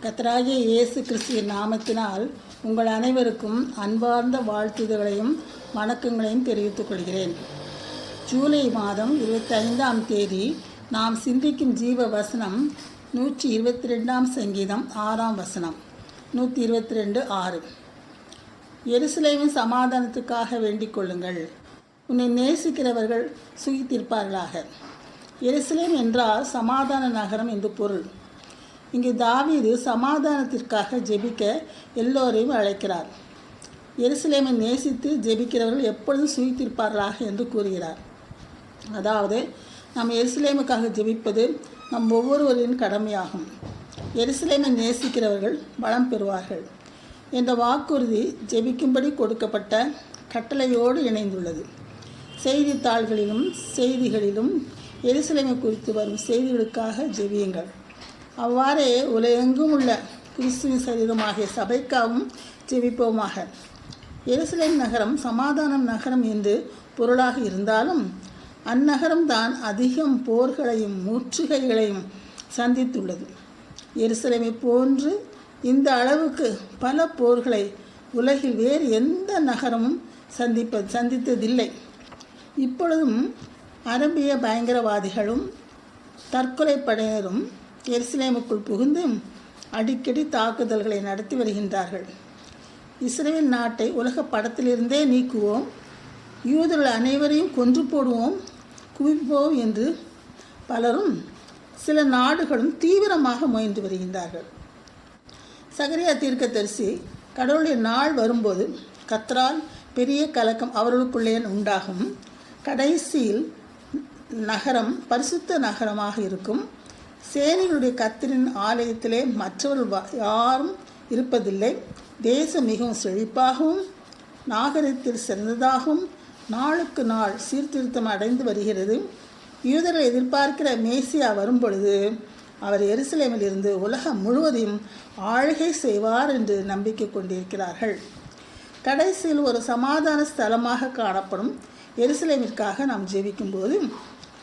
கர்த்தராகிய இயேசு கிறிஸ்துவின் நாமத்தினால் உங்கள் அனைவருக்கும் அன்பார்ந்த வாழ்த்துதல்களையும் வணக்கங்களையும் தெரிவித்துக் கொள்கிறேன். ஜூலை மாதம் 25ஆம் தேதி நாம் சிந்திக்கும் ஜீவ வசனம் 122ஆம் சங்கீதம் 6ஆம் வசனம். 122:6. எருசலேமின் சமாதானத்துக்காக வேண்டிக் கொள்ளுங்கள், உன்னை நேசிக்கிறவர்கள் சுகித்திருப்பார்களாக. எருசலேம் என்றால் சமாதான நகரம் என்று பொருள். இங்கு தாவீது சமாதானத்திற்காக ஜெபிக்க எல்லோரையும் அழைக்கிறார். எருசலேமை நேசித்து ஜெபிக்கிறவர்கள் எப்பொழுதும் சுகித்திருப்பார்களாக என்று கூறுகிறார். அதாவது நாம் எருசலேமுக்காக ஜெபிப்பது நம் ஒவ்வொருவரின் கடமையாகும். எருசலேமை நேசிக்கிறவர்கள் பலம் பெறுவார்கள் என்ற வாக்குறுதி ஜெபிக்கும்படி கொடுக்கப்பட்ட கட்டளையோடு இணைந்துள்ளது. செய்தித்தாள்களிலும் செய்திகளிலும் எருசலேமை குறித்து வரும் செய்திகளுக்காக ஜெபியுங்கள். அவ்வாறே உலகெங்கும் உள்ள கிறிஸ்துவின் சரீரமாகிய சபைக்காகவும் ஜெபிப்போமாக. எருசலேம் நகரம் சமாதானம் நகரம் என்று பொருளாக இருந்தாலும் அந்நகரம்தான் அதிகம் போர்களையும் முற்றுகைகளையும் சந்தித்துள்ளது. எருசலேமை போன்று இந்த அளவுக்கு பல போர்களை உலகில் வேறு எந்த நகரமும் சந்தித்ததில்லை. இப்பொழுதும் அரபிய பயங்கரவாதிகளும் தற்கொலை படையினரும் எருசலேமுக்குள் புகுந்து அடிக்கடி தாக்குதல்களை நடத்தி வருகின்றார்கள். இஸ்ரேல் நாட்டை உலக படத்திலிருந்தே நீக்குவோம், யூதர்கள் அனைவரையும் கொன்று போடுவோம், குவிப்போம் என்று பலரும் சில நாடுகளும் தீவிரமாக முயன்று வருகின்றார்கள். சகரியா தீர்க்கதரிசி கடவுளுடைய நாள் வரும்போது கர்த்தரால் பெரிய கலக்கம் அவர்களுக்குள்ளே உண்டாகும், கடைசியில் நகரம் பரிசுத்த நகரமாக இருக்கும், சேனைகளுடைய கர்த்தரின் ஆலயத்திலே மற்றவர்கள் யாரும் இருப்பதில்லை, தேசம் மிகவும் செழிப்பாகவும் நாகரிகத்தில் சிறந்ததாகவும் நாளுக்கு நாள் சீர்திருத்தம் அடைந்து வருகிறது. யூதர்கள் எதிர்பார்க்கிற மேசியா வரும்பொழுது அவர் எருசலேமில் இருந்து உலகம் முழுவதையும் ஆளுகை செய்வார் என்று நம்பிக்கை கொண்டிருக்கிறார்கள். கடைசியில் ஒரு சமாதான ஸ்தலமாக காணப்படும் எருசலேமிற்காக நாம் ஜெபிக்கும்போது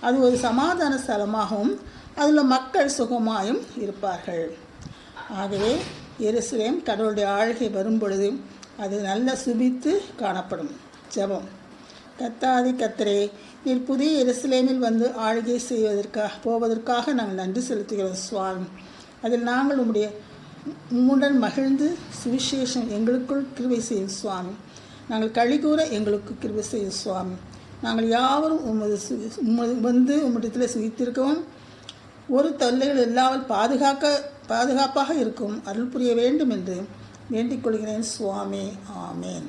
அது ஒரு சமாதான ஸ்தலமாகவும் அதில் மக்கள் சுகமாயும் இருப்பார்கள். ஆகவே எருசலேம் கடவுளுடைய ஆளுகை வரும்பொழுது அது நல்ல சுபித்து காணப்படும். ஜெபம். கர்த்தாதி கர்த்தரே, நீர் புதிய எருசலேமில் வந்து ஆளுகை போவதற்காக நாங்கள் நன்றி செலுத்துகிறோம் சுவாமி. அதில் நாங்கள் உம்முடன் மகிழ்ந்து சுவிசேஷம் எங்களுக்குள் கிருபை செய்யும் சுவாமி. நாங்கள் கழிகூற எங்களுக்கு கிருபை செய்யும் சுவாமி. நாங்கள் யாவரும் உம்மிடத்தில் சுகித்திருக்கவும் ஒரு தொல்லைகள் இல்லாமல் பாதுகாப்பாக இருக்கும் அருள் புரிய வேண்டும் என்று வேண்டிக் கொள்கிறேன் சுவாமி. ஆமேன்.